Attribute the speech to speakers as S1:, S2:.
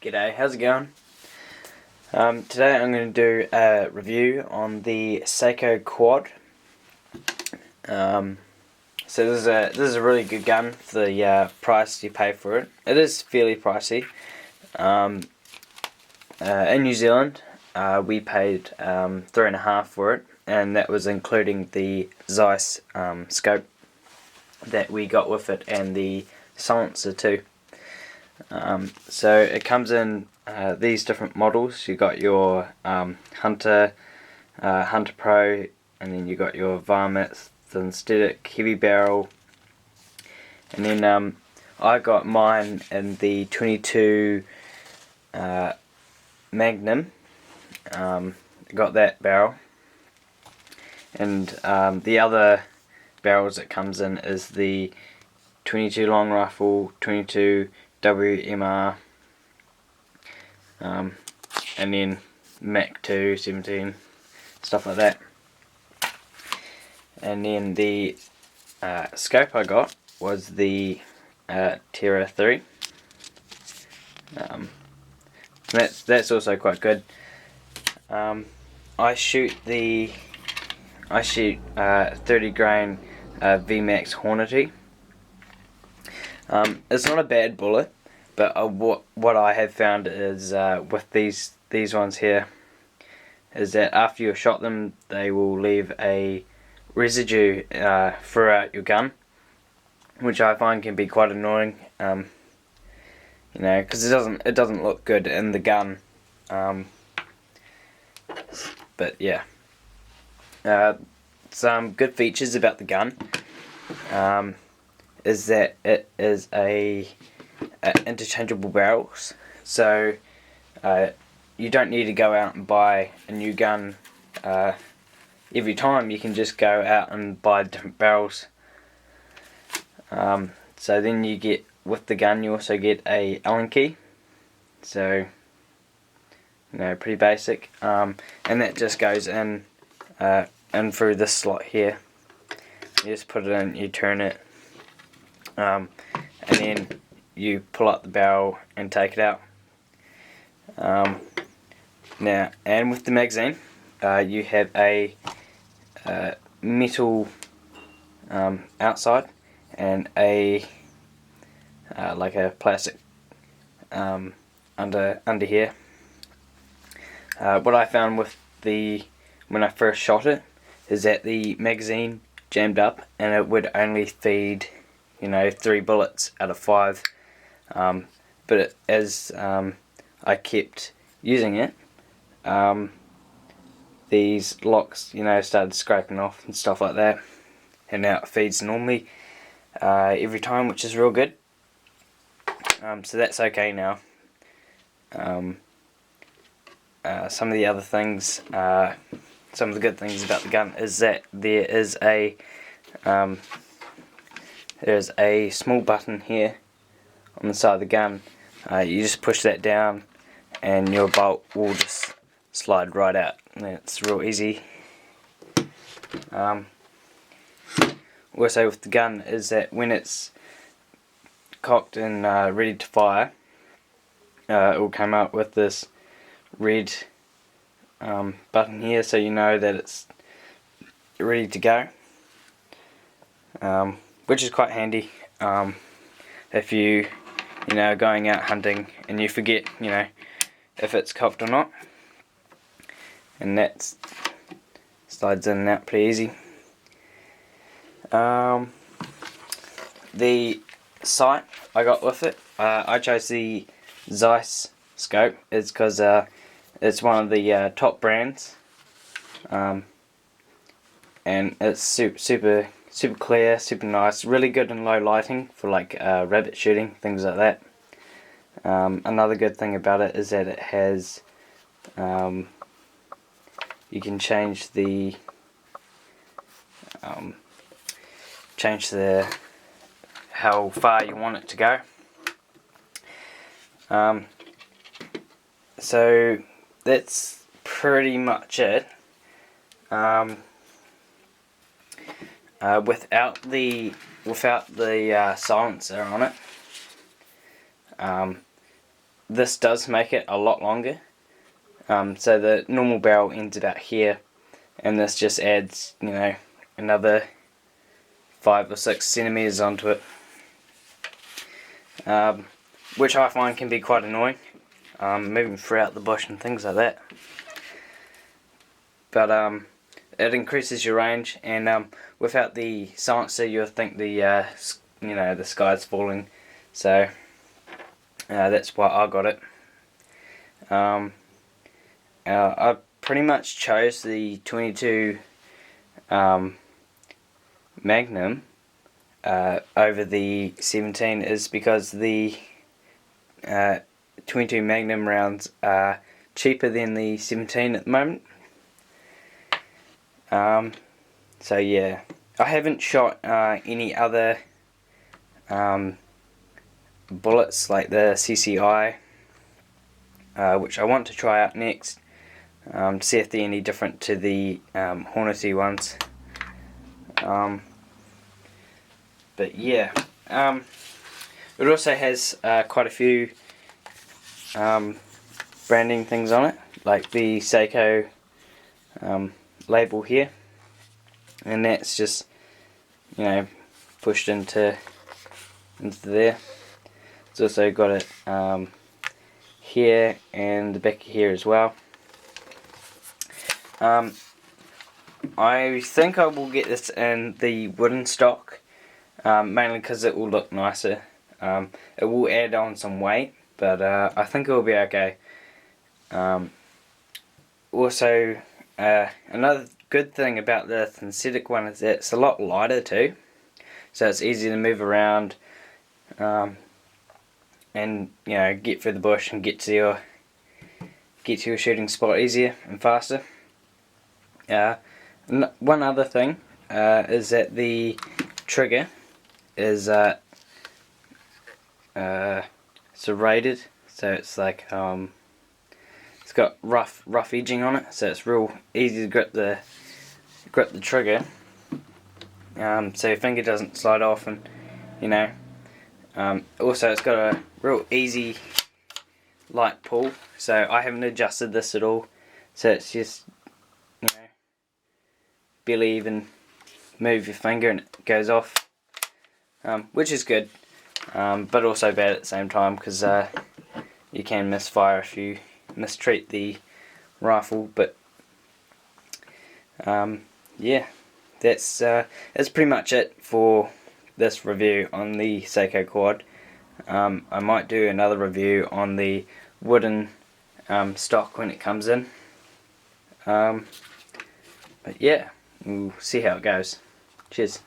S1: G'day, how's it going? Today I'm going to do a review on the SAKO quad. So this is a really good gun for the price you pay for it. It is fairly pricey. In New Zealand, we paid $3.50 for it, and that was including the Zeiss scope that we got with it and the silencer too. So it comes in these different models. You got your Hunter, Hunter Pro, and then you got your Varmint synthetic heavy barrel, and then I got mine in the 22 Magnum. Got that barrel, and the other barrels it comes in is the 22 long rifle, 22 WMR, and then Mac 2, 17, stuff like that. And then the scope I got was the Terra 3. That's also quite good. I shoot 30 grain VMAX Hornety. It's not a bad bullet, but what I have found is with these ones here is that after you've shot them, they will leave a residue throughout your gun, which I find can be quite annoying. Because it doesn't look good in the gun. But yeah, some good features about the gun is that it is a interchangeable barrels, so you don't need to go out and buy a new gun every time. You can just go out and buy different barrels. So then you get, with the gun, you also get a Allen key, so pretty basic, and that just goes in through this slot here. You just put it in, you turn it, and then you pull up the barrel and take it out. Now, and with the magazine, you have a metal outside and a like a plastic under here. What I found with when I first shot it is that the magazine jammed up and it would only feed 3 bullets out of 5, but as I kept using it, these locks started scraping off and stuff like that, and now it feeds normally every time, which is real good. So that's okay now. Some of the other things, some of the good things about the gun is that there's a small button here on the side of the gun. You just push that down and your bolt will just slide right out. It's real easy. Also with the gun is that when it's cocked and ready to fire, it will come up with this red button here, so you know that it's ready to go, which is quite handy if you going out hunting and you forget if it's cocked or not, and that slides in and out pretty easy. The sight I got with it, I chose the Zeiss scope, is because it's one of the top brands, and it's super clear, super nice, really good in low lighting for like rabbit shooting, things like that. Another good thing about it is that it has, you can change the how far you want it to go. So that's pretty much it. Without the silencer on it, this does make it a lot longer. So the normal barrel ends about here, and this just adds, you know, another 5 or 6 centimeters onto it, which I find can be quite annoying, moving throughout the bush and things like that. But it increases your range, and without the silencer, you'll think the you know, the sky's falling. So that's why I got it. I pretty much chose the 22 Magnum over the 17 is because the 22 Magnum rounds are cheaper than the 17 at the moment. So yeah, I haven't shot any other bullets like the CCI, which I want to try out next, to see if they're any different to the Hornety ones. But yeah, it also has quite a few branding things on it, like the SAKO label here, and that's just, you know, pushed into there. It's also got it here and the back here as well. I think I will get this in the wooden stock, mainly because it will look nicer. It will add on some weight, but I think it will be okay. Also, another good thing about the synthetic one is that it's a lot lighter too, so it's easy to move around, and, you know, get through the bush and get to your shooting spot easier and faster. One other thing is that the trigger is serrated, so it's like it's got rough edging on it, so it's real easy to grip the trigger, so your finger doesn't slide off, and you know, also it's got a real easy light pull, so I haven't adjusted this at all, so it's just, you know, barely even move your finger and it goes off, which is good, but also bad at the same time, because you can misfire if you mistreat the rifle. But yeah, that's pretty much it for this review on the SAKO quad. I might do another review on the wooden stock when it comes in, but yeah, we'll see how it goes. Cheers.